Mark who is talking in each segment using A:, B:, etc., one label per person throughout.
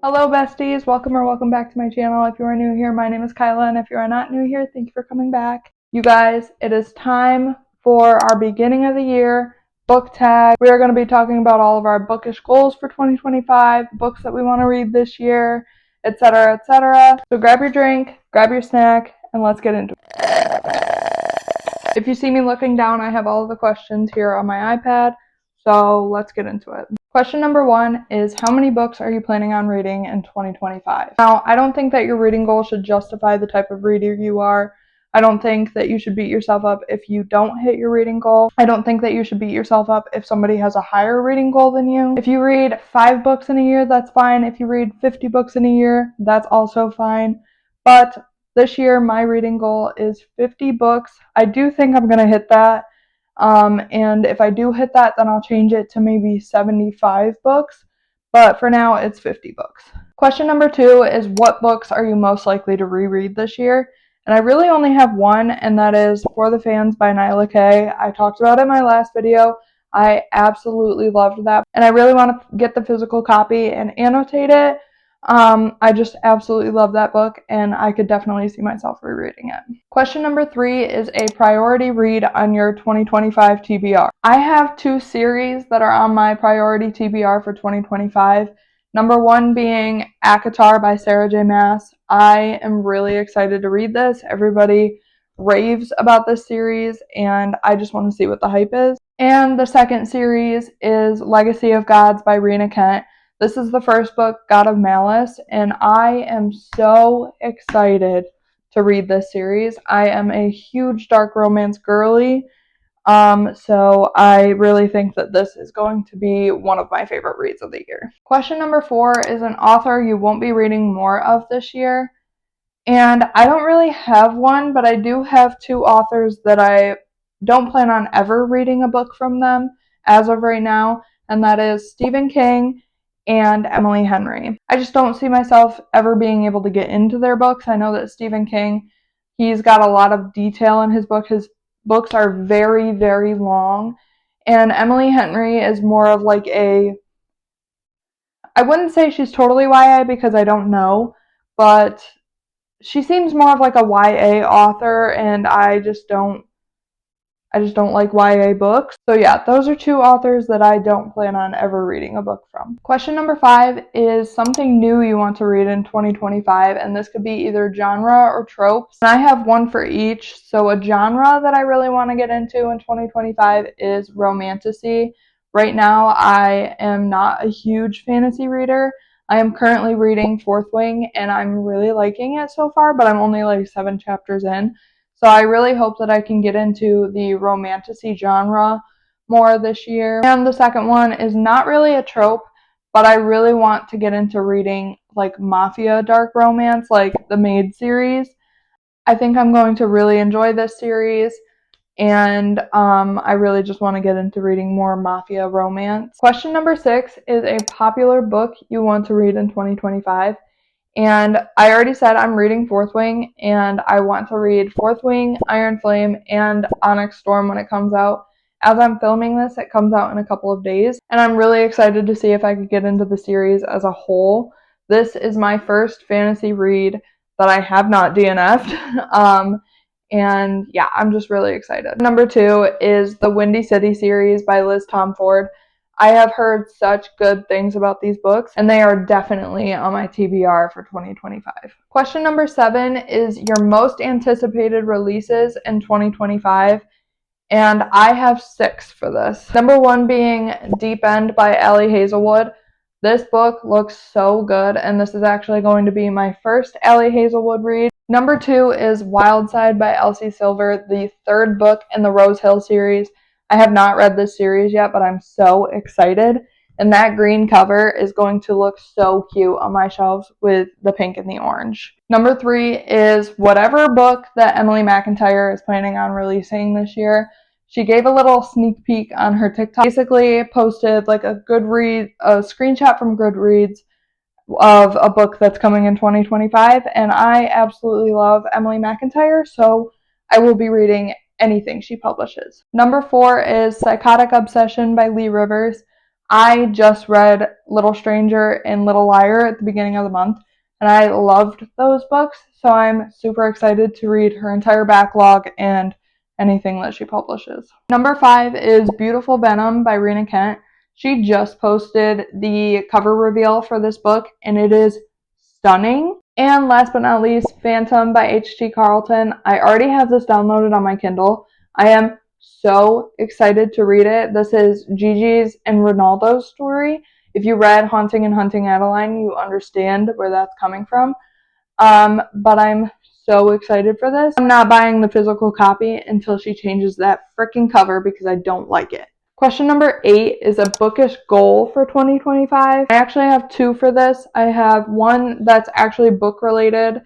A: Hello besties, welcome back to my channel. If you are new here, my name is Kyla, and if you are not new here, thank you for coming back. You guys, it is time for our beginning of the year book tag. We are going to be talking about all of our bookish goals for 2025, books that we want to read this year, etc., etc. So grab your drink, grab your snack, and let's get into it. If you see me looking down, I have all of the questions here on my iPad, so let's get into it. Question number 1 is, how many books are you planning on reading in 2025? Now, I don't think that your reading goal should justify the type of reader you are. I don't think that you should beat yourself up if you don't hit your reading goal. I don't think that you should beat yourself up if somebody has a higher reading goal than you. If you read 5 books in a year, that's fine. If you read 50 books in a year, that's also fine. But this year, my reading goal is 50 books. I do think I'm going to hit that. And if I do hit that, then I'll change it to maybe 75 books. But for now, it's 50 books. Question number 2 is, what books are you most likely to reread this year? And I really only have one, and that is For the Fans by Nyla K. I talked about it in my last video. I absolutely loved that, and I really want to get the physical copy and annotate it. I just absolutely love that book, and I could definitely see myself rereading it. Question number 3 is a priority read on your 2025 TBR. I have 2 series that are on my priority TBR for 2025. Number 1 being ACOTAR by Sarah J. Maas. I am really excited to read this. Everybody raves about this series, and I just want to see what the hype is. And the second series is Legacy of Gods by Rena Kent. This is the first book, God of Malice, and I am so excited to read this series. I am a huge dark romance girly, so I really think that this is going to be one of my favorite reads of the year. Question number 4 is an author you won't be reading more of this year. And I don't really have one, but I do have 2 authors that I don't plan on ever reading a book from them as of right now, and that is Stephen King and Emily Henry. I just don't see myself ever being able to get into their books. I know that Stephen King, he's got a lot of detail in his book. His books are very, very long. And Emily Henry is more of like I wouldn't say she's totally YA because I don't know, but she seems more of like a YA author, and I just don't like YA books. So yeah, those are 2 authors that I don't plan on ever reading a book from. Question number 5 is something new you want to read in 2025, and this could be either genre or tropes. And I have one for each. So a genre that I really want to get into in 2025 is romantasy. Right now, I am not a huge fantasy reader. I am currently reading Fourth Wing, and I'm really liking it so far, but I'm only like 7 chapters in. So I really hope that I can get into the romantasy genre more this year. And the second one is not really a trope, but I really want to get into reading like mafia dark romance, like the Maid series. I think I'm going to really enjoy this series, and I really just want to get into reading more mafia romance. Question number 6 is a popular book you want to read in 2025. And I already said I'm reading Fourth Wing, and I want to read Fourth Wing, Iron Flame, and Onyx Storm when it comes out. As I'm filming this, it comes out in a couple of days, and I'm really excited to see if I could get into the series as a whole. This is my first fantasy read that I have not DNF'd, and yeah, I'm just really excited. Number 2 is the Windy City series by Liz Tomford. I have heard such good things about these books, and they are definitely on my TBR for 2025. Question number 7 is your most anticipated releases in 2025, and I have 6 for this. Number 1 being Deep End by Allie Hazelwood. This book looks so good, and this is actually going to be my first Allie Hazelwood read. Number 2 is Wild Side by Elsie Silver, the 3rd book in the Rose Hill series. I have not read this series yet, but I'm so excited. And that green cover is going to look so cute on my shelves with the pink and the orange. Number 3 is whatever book that Emily McIntyre is planning on releasing this year. She gave a little sneak peek on her TikTok. Basically posted like a screenshot from Goodreads of a book that's coming in 2025. And I absolutely love Emily McIntyre, so I will be reading anything she publishes. Number 4 is Psychotic Obsession by Lee Rivers. I just read Little Stranger and Little Liar at the beginning of the month, and I loved those books, so I'm super excited to read her entire backlog and anything that she publishes. Number 5 is Beautiful Venom by Rena Kent. She just posted the cover reveal for this book, and it is stunning. And last but not least, Phantom by H.T. Carlton. I already have this downloaded on my Kindle. I am so excited to read it. This is Gigi's and Ronaldo's story. If you read Haunting and Hunting Adeline, you understand where that's coming from. But I'm so excited for this. I'm not buying the physical copy until she changes that freaking cover because I don't like it. Question number 8 is a bookish goal for 2025. I actually have 2 for this. I have one that's actually book related,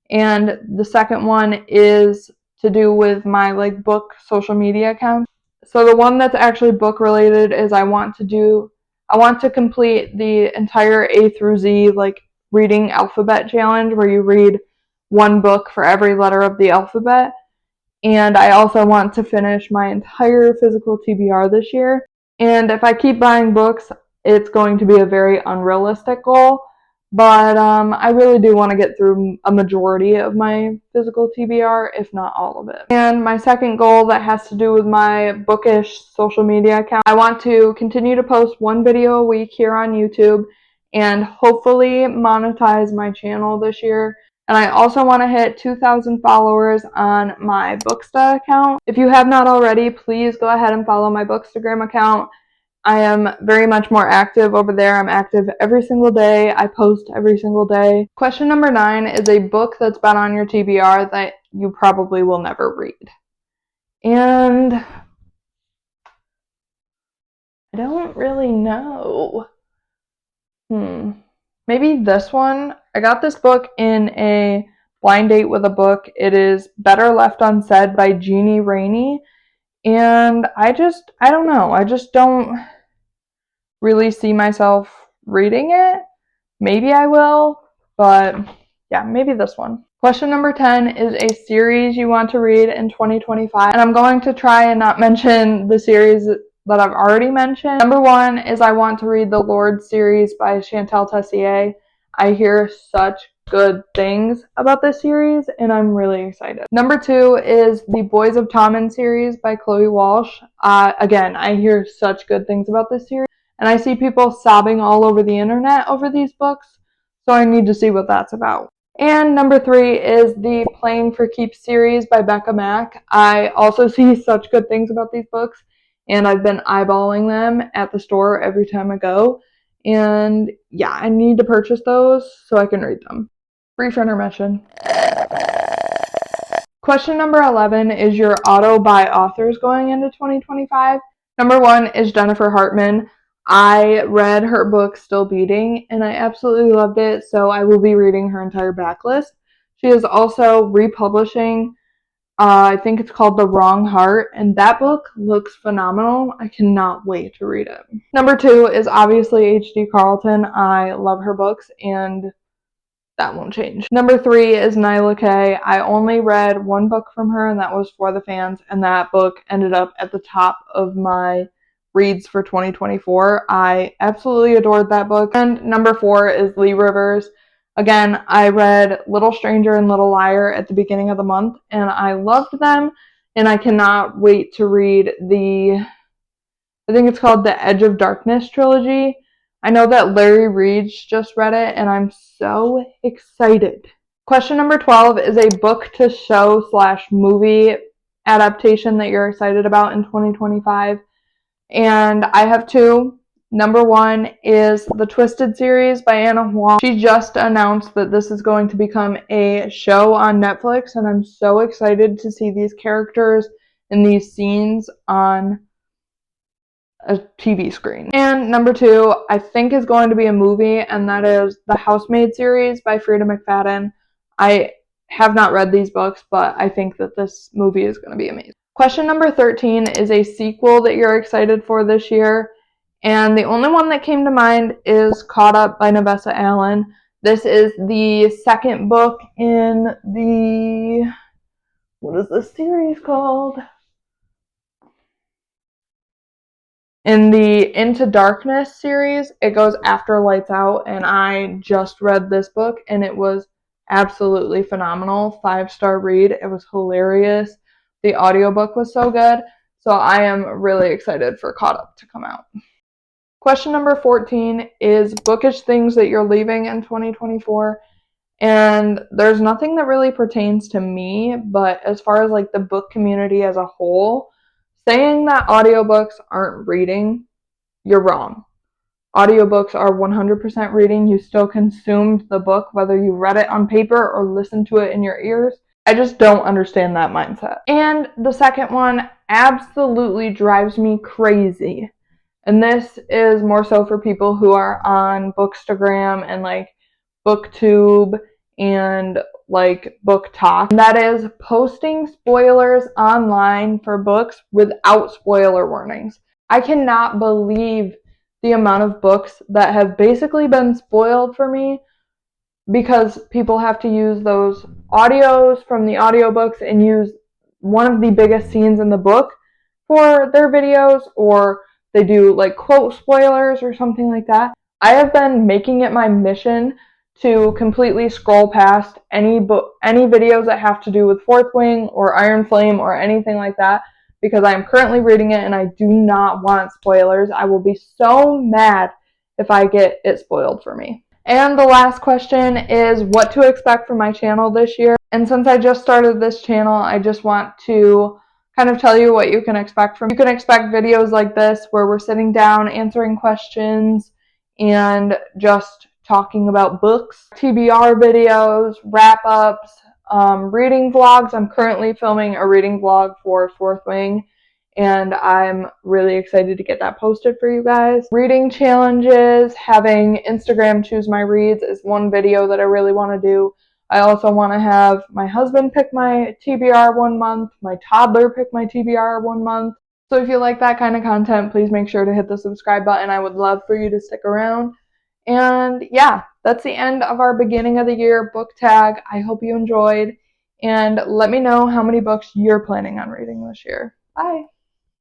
A: and the second one is to do with my book social media account. So the one that's actually book related is I want to complete the entire A through Z reading alphabet challenge where you read one book for every letter of the alphabet. And I also want to finish my entire physical TBR this year. And if I keep buying books, it's going to be a very unrealistic goal. But I really do want to get through a majority of my physical TBR, if not all of it. And my second goal that has to do with my bookish social media account, I want to continue to post one video a week here on YouTube and hopefully monetize my channel this year. And I also want to hit 2,000 followers on my Booksta account. If you have not already, please go ahead and follow my Bookstagram account. I am very much more active over there. I'm active every single day. I post every single day. Question number 9 is a book that's been on your TBR that you probably will never read. And I don't really know. Maybe this one. I got this book in a blind date with a book. It is Better Left Unsaid by Jeannie Rainey. And I don't know. I just don't really see myself reading it. Maybe I will, but yeah, maybe this one. Question number 10 is a series you want to read in 2025. And I'm going to try and not mention the series that I've already mentioned. Number 1 is I want to read the Lord series by Chantal Tessier. I hear such good things about this series, and I'm really excited. Number 2 is the Boys of Tommen series by Chloe Walsh. Again, I hear such good things about this series, and I see people sobbing all over the internet over these books, so I need to see what that's about. And number 3 is the Playing for Keeps series by Becca Mack. I also see such good things about these books, and I've been eyeballing them at the store every time I go. And yeah, I need to purchase those so I can read them. Brief intermission. Question number 11 is your auto buy authors going into 2025. Number 1 is Jennifer Hartman. I read her book Still Beating, and I absolutely loved it, so I will be reading her entire backlist. She is also republishing, I think it's called The Wrong Heart, and that book looks phenomenal. I cannot wait to read it. Number 2 is obviously H.D. Carlton. I love her books, and that won't change. Number 3 is Nyla K. I only read one book from her, and that was For the Fans, and that book ended up at the top of my reads for 2024. I absolutely adored that book. And number 4 is Lee Rivers. Again, I read Little Stranger and Little Liar at the beginning of the month, and I loved them, and I cannot wait to read I think it's called the Edge of Darkness trilogy. I know that Larry Reed's just read it, and I'm so excited. Question number 12 is a book to show / movie adaptation that you're excited about in 2025. And I have 2. Number 1 is the Twisted series by Anna Huang. She just announced that this is going to become a show on Netflix, and I'm so excited to see these characters and these scenes on a TV screen. And number 2, I think is going to be a movie, and that is the Housemaid series by Frida McFadden. I have not read these books, but I think that this movie is going to be amazing. Question number 13 is a sequel that you're excited for this year, and the only one that came to mind is Caught Up by Nevessa Allen. This is the second book in the, what is this series called? In the Into Darkness series, it goes after Lights Out, and I just read this book, and it was absolutely phenomenal. 5-star read. It was hilarious. The audiobook was so good. So I am really excited for Caught Up to come out. Question number 14 is bookish things that you're leaving in 2024. And there's nothing that really pertains to me, but as far as like the book community as a whole, saying that audiobooks aren't reading, you're wrong. Audiobooks are 100% reading. You still consumed the book, whether you read it on paper or listened to it in your ears. I just don't understand that mindset. And the second one absolutely drives me crazy. And this is more so for people who are on Bookstagram and like BookTube and like BookTok. And that is posting spoilers online for books without spoiler warnings. I cannot believe the amount of books that have basically been spoiled for me because people have to use those audios from the audiobooks and use one of the biggest scenes in the book for their videos, or they do like quote spoilers or something like that. I have been making it my mission to completely scroll past any videos that have to do with Fourth Wing or Iron Flame or anything like that, because I am currently reading it and I do not want spoilers. I will be so mad if I get it spoiled for me. And the last question is what to expect from my channel this year. And since I just started this channel, I just want to kind of tell you what you can expect from me. You can expect videos like this where we're sitting down answering questions and just talking about books, TBR videos, wrap-ups, reading vlogs. I'm currently filming a reading vlog for Fourth Wing, and I'm really excited to get that posted for you guys. Reading challenges, having Instagram choose my reads is one video that I really want to do. I also want to have my husband pick my TBR 1 month, my toddler pick my TBR 1 month. So if you like that kind of content, please make sure to hit the subscribe button. I would love for you to stick around. And yeah, that's the end of our beginning of the year book tag. I hope you enjoyed, and let me know how many books you're planning on reading this year. Bye.